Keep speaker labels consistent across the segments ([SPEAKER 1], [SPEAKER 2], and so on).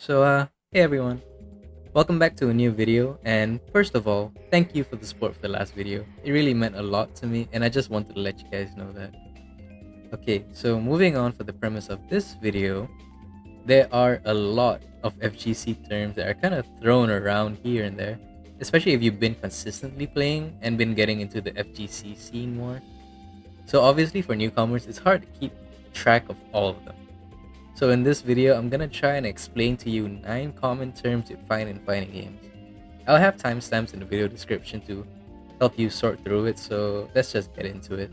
[SPEAKER 1] Hey everyone, welcome back to a new video. And first of all, thank you for the support for the last video. It really meant a lot to me, and I just wanted to let you guys know that. Okay, so moving on for the premise of this video, there are a lot of FGC terms that are kind of thrown around here and there, especially if you've been consistently playing and been getting into the FGC scene more. So obviously for newcomers, it's hard to keep track of all of them. So in this video, I'm gonna try and explain to you 9 common terms you find in fighting games. I'll have timestamps in the video description to help you sort through it, so let's just get into it.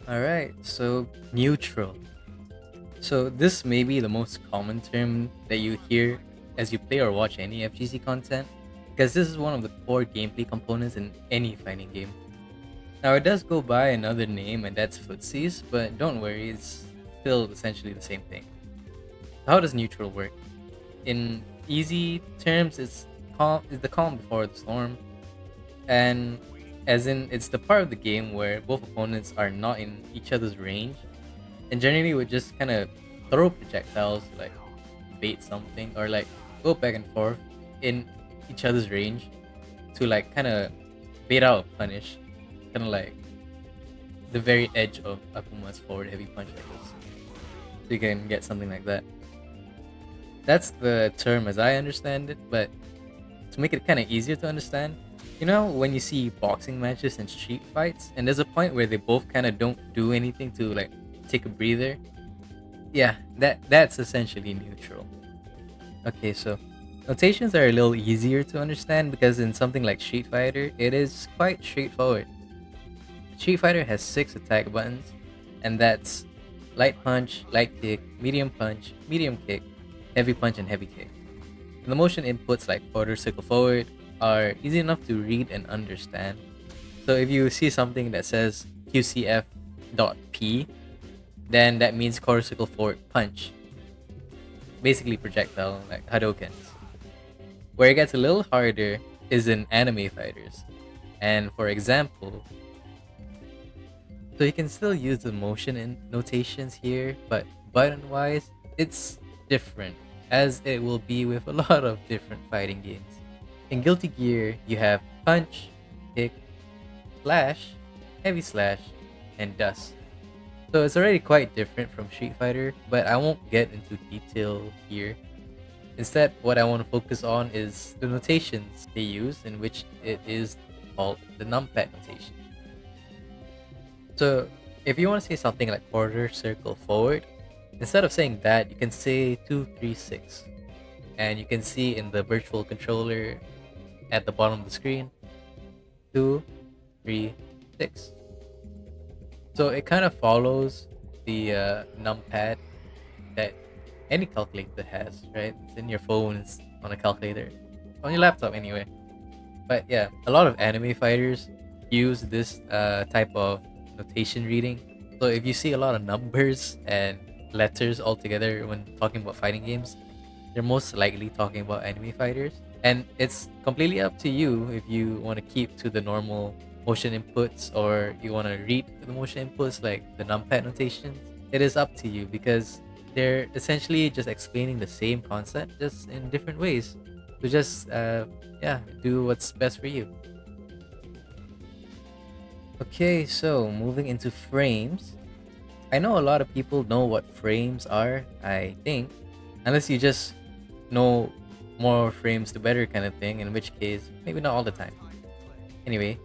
[SPEAKER 1] Alright, so neutral. So this may be the most common term that you hear as you play or watch any FGC content, because this is one of the core gameplay components in any fighting game. Now it does go by another name, and that's footsies, but don't worry, it's still essentially the same thing. How does neutral work? In easy terms, it's the calm before the storm, and as in it's the part of the game where both opponents are not in each other's range, and generally would just kind of throw projectiles like bait something or like go back and forth in each other's range to like kind of bait out a punish, kind of like the very edge of Akuma's forward heavy punch like this. So you can get something like that. That's the term as I understand it, but to make it kind of easier to understand, you know when you see boxing matches and street fights, and there's a point where they both kind of don't do anything to like take a breather? Yeah, that's essentially neutral. Okay, so notations are a little easier to understand because in something like Street Fighter, it is quite straightforward. Street Fighter has 6 attack buttons, and that's light punch, light kick, medium kick, heavy punch, and heavy kick. And the motion inputs like quarter circle forward are easy enough to read and understand. So if you see something that says QCF.P, then that means quarter circle forward punch. Basically projectile, like Hadokens. Where it gets a little harder is in anime fighters. And for example, so you can still use the motion and notations here, but button-wise, it's different, as it will be with a lot of different fighting games. In Guilty Gear, you have punch, kick, slash, heavy slash, and dust. So it's already quite different from Street Fighter, but I won't get into detail here. Instead, what I want to focus on is the notations they use, in which it is called the numpad notation. So if you want to say something like quarter circle forward, instead of saying that, you can say 236. And you can see in the virtual controller at the bottom of the screen, 236. So it kind of follows the numpad that any calculator has, right? It's in your phone, it's on a calculator, on your laptop anyway. But yeah, a lot of anime fighters use this type of notation reading. So if you see a lot of numbers and letters all together when talking about fighting games, they're most likely talking about anime fighters. And it's completely up to you if you want to keep to the normal motion inputs or you want to read the motion inputs like the numpad notations. It is up to you because they're essentially just explaining the same concept just in different ways. So just do what's best for you. Okay, so moving into frames. I know a lot of people know what frames are, I think, unless you just know more frames the better kind of thing, in which case, maybe not all the time. Anyway,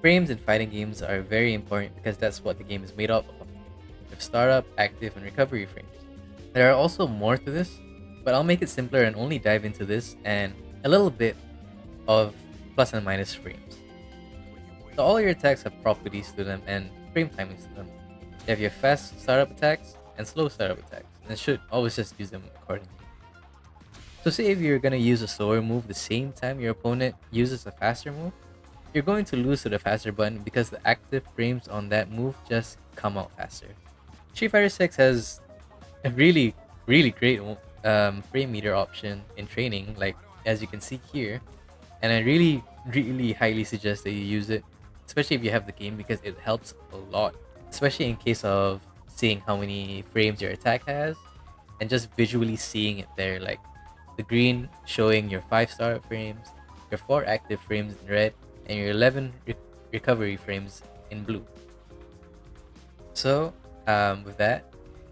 [SPEAKER 1] frames in fighting games are very important because that's what the game is made up of. With startup, active, and recovery frames. There are also more to this, but I'll make it simpler and only dive into this and a little bit of plus and minus frames. So all your attacks have properties to them and frame timings to them. You have your fast startup attacks and slow startup attacks, and should always just use them accordingly. So say if you're gonna use a slower move the same time your opponent uses a faster move, you're going to lose to the faster button because the active frames on that move just come out faster. Street Fighter 6 has a really great frame meter option in training, like as you can see here, and I really highly suggest that you use it, especially if you have the game, because it helps a lot, especially in case of seeing how many frames your attack has and just visually seeing it there, like the green showing your 5 startup frames, your 4 active frames in red, and your 11 recovery frames in blue. So with that,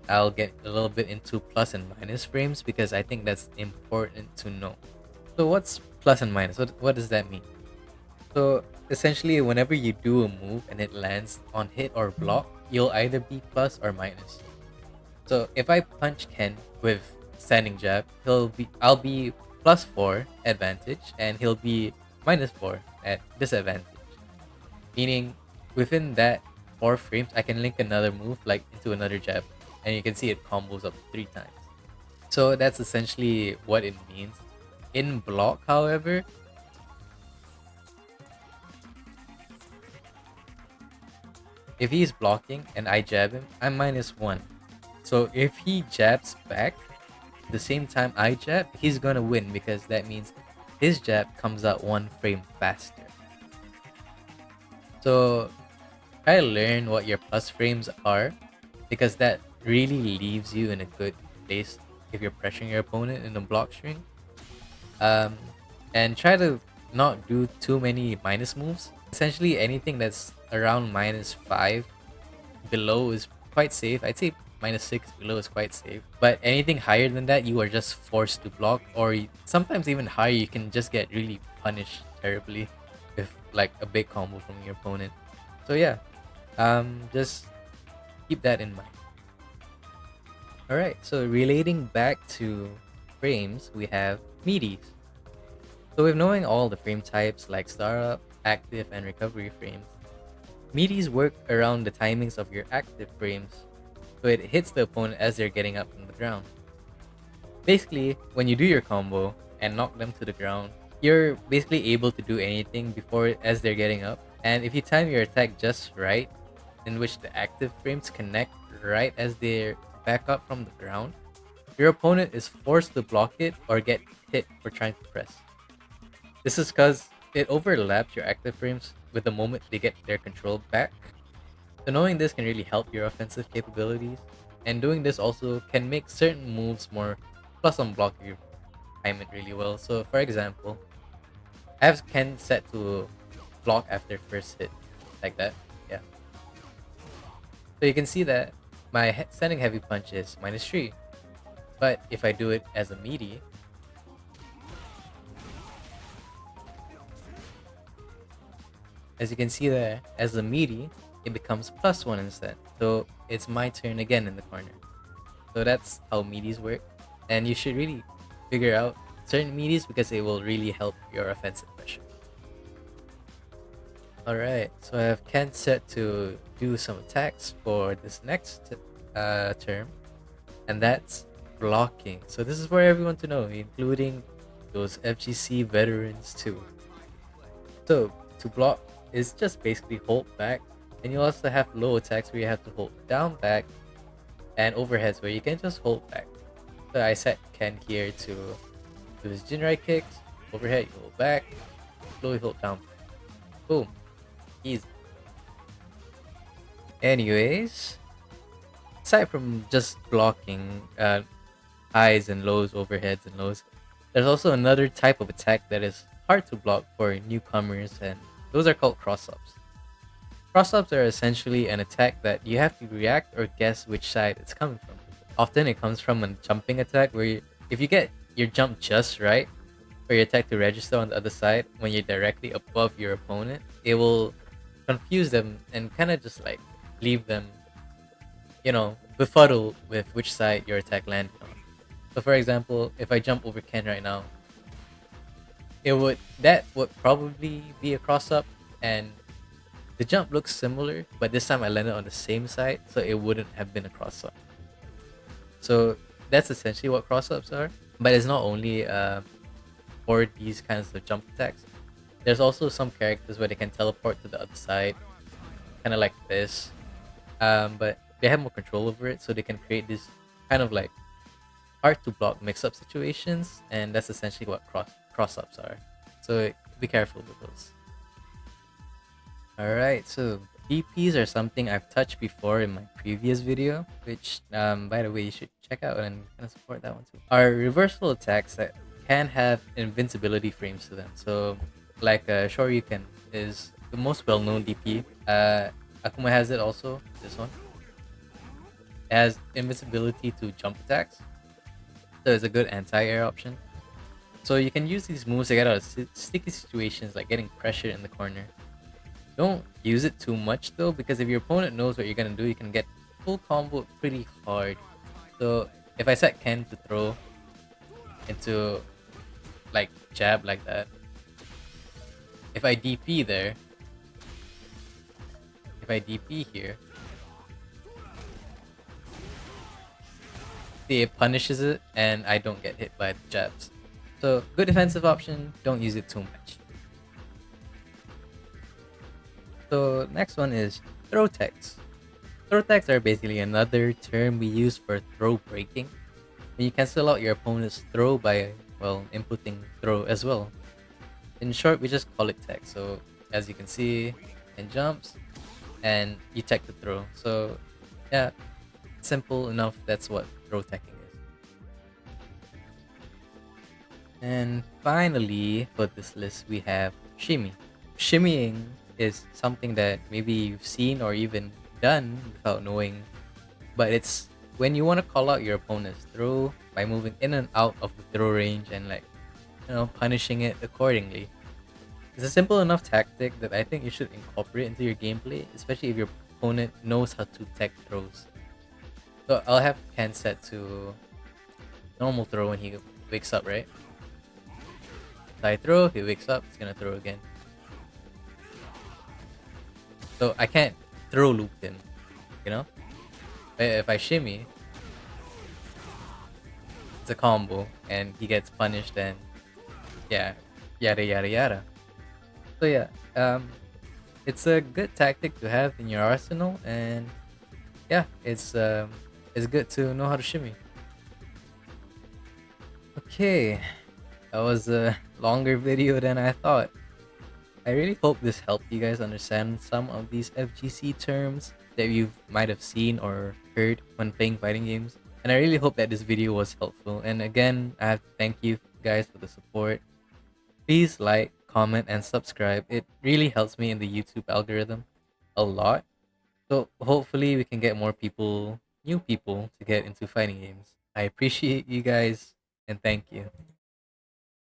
[SPEAKER 1] I'll get a little bit into plus and minus frames because I think that's important to know. So what's plus and minus? What does that mean? So essentially, whenever you do a move and it lands on hit or block, you'll either be plus or minus. So if I punch Ken with standing jab, I'll be +4 advantage and he'll be -4 at disadvantage. Meaning within that 4 frames, I can link another move like into another jab, and you can see it combos up 3 times. So that's essentially what it means. In block, however, if he's blocking and I jab him, I'm -1. So if he jabs back the same time I jab, he's gonna win because that means his jab comes out 1 frame faster. So try to learn what your plus frames are because that really leaves you in a good place if you're pressuring your opponent in the block string. And try to not do too many minus moves. Essentially anything that's around -5 below is quite safe. I'd say -6 below is quite safe. But anything higher than that, you are just forced to block, or sometimes even higher, you can just get really punished terribly with like a big combo from your opponent. So yeah, just keep that in mind. Alright, so relating back to frames, we have Meaties. So with knowing all the frame types like startup, active, and recovery frames, Meaties work around the timings of your active frames, so it hits the opponent as they're getting up from the ground. Basically, when you do your combo and knock them to the ground, you're basically able to do anything before as they're getting up, and if you time your attack just right, in which the active frames connect right as they're back up from the ground, your opponent is forced to block it or get hit for trying to press. This is because it overlaps your active frames with the moment they get their control back. So knowing this can really help your offensive capabilities, and doing this also can make certain moves more plus on block if you time it really well. So for example, I have Ken set to block after first hit, like that, yeah. So you can see that my standing heavy punch is -3, but if I do it as a meaty, as you can see there, as a meaty, it becomes +1 instead. So it's my turn again in the corner. So that's how meaties work. And you should really figure out certain meaties because it will really help your offensive pressure. Alright, so I have Ken set to do some attacks for this next term. And that's blocking. So this is for everyone to know, including those FGC veterans too. So to block is just basically hold back, and you also have low attacks where you have to hold down back, and overheads where you can just hold back. So I set Ken here to do his Jinrai kicks, overhead you hold back, slowly hold down, boom, easy. Anyways, aside from just blocking highs and lows, overheads and lows, there's also another type of attack that is hard to block for newcomers, and those are called CrossUps. CrossUps are essentially an attack that you have to react or guess which side it's coming from. Often it comes from a jumping attack where if you get your jump just right for your attack to register on the other side when you're directly above your opponent, it will confuse them and kind of just like leave them, befuddled with which side your attack landed on. So for example, if I jump over Ken right now, that would probably be a cross-up, and the jump looks similar, but this time I landed on the same side, so it wouldn't have been a cross-up. So that's essentially what cross-ups are, but it's not only for these kinds of jump attacks. There's also some characters where they can teleport to the other side, kind of like this, but they have more control over it, so they can create this kind of like hard to block mix-up situations, and that's essentially what cross-ups are. So be careful with those. Alright, so BPs are something I've touched before in my previous video, which by the way, you should check out and kind of support that one too. Are reversal attacks that can have invincibility frames to them. So, like Shoryuken is the most well-known DP. Akuma has it also. This one it has invincibility to jump attacks, so it's a good anti-air option. So you can use these moves to get out of sticky situations like getting pressured in the corner. Don't use it too much though, because if your opponent knows what you're gonna do, you can get full combo pretty hard. So if I set Ken to throw into like jab like that, if I DP there, if I DP here, see it punishes it and I don't get hit by the jabs. So good defensive option, don't use it too much. So next one is throw techs. Throw techs are basically another term we use for throw breaking. And you cancel out your opponent's throw by, well, inputting throw as well. In short, we just call it tech. So as you can see, and jumps, and you tech the throw. So yeah, simple enough. That's what throw teching is. And finally, for this list, we have shimmy. Shimmying is something that maybe you've seen or even done without knowing, but it's when you want to call out your opponent's throw by moving in and out of the throw range and like punishing it accordingly. It's a simple enough tactic that I think you should incorporate into your gameplay, especially if your opponent knows how to tech throws. So I'll have Ken set to normal throw when he wakes up, right? So I throw, he wakes up, he's gonna throw again. So I can't throw loop him, you know? If I shimmy, it's a combo and he gets punished and yeah, yada yada yada. So yeah, it's a good tactic to have in your arsenal, and yeah, it's good to know how to shimmy. Okay, that was a longer video than I thought. I really hope this helped you guys understand some of these FGC terms that you might have seen or heard when playing fighting games. And I really hope that this video was helpful. And again, I have to thank you guys for the support. Please like, comment, and subscribe. It really helps me in the YouTube algorithm a lot. So hopefully we can get more people, new people, to get into fighting games. I appreciate you guys and thank you.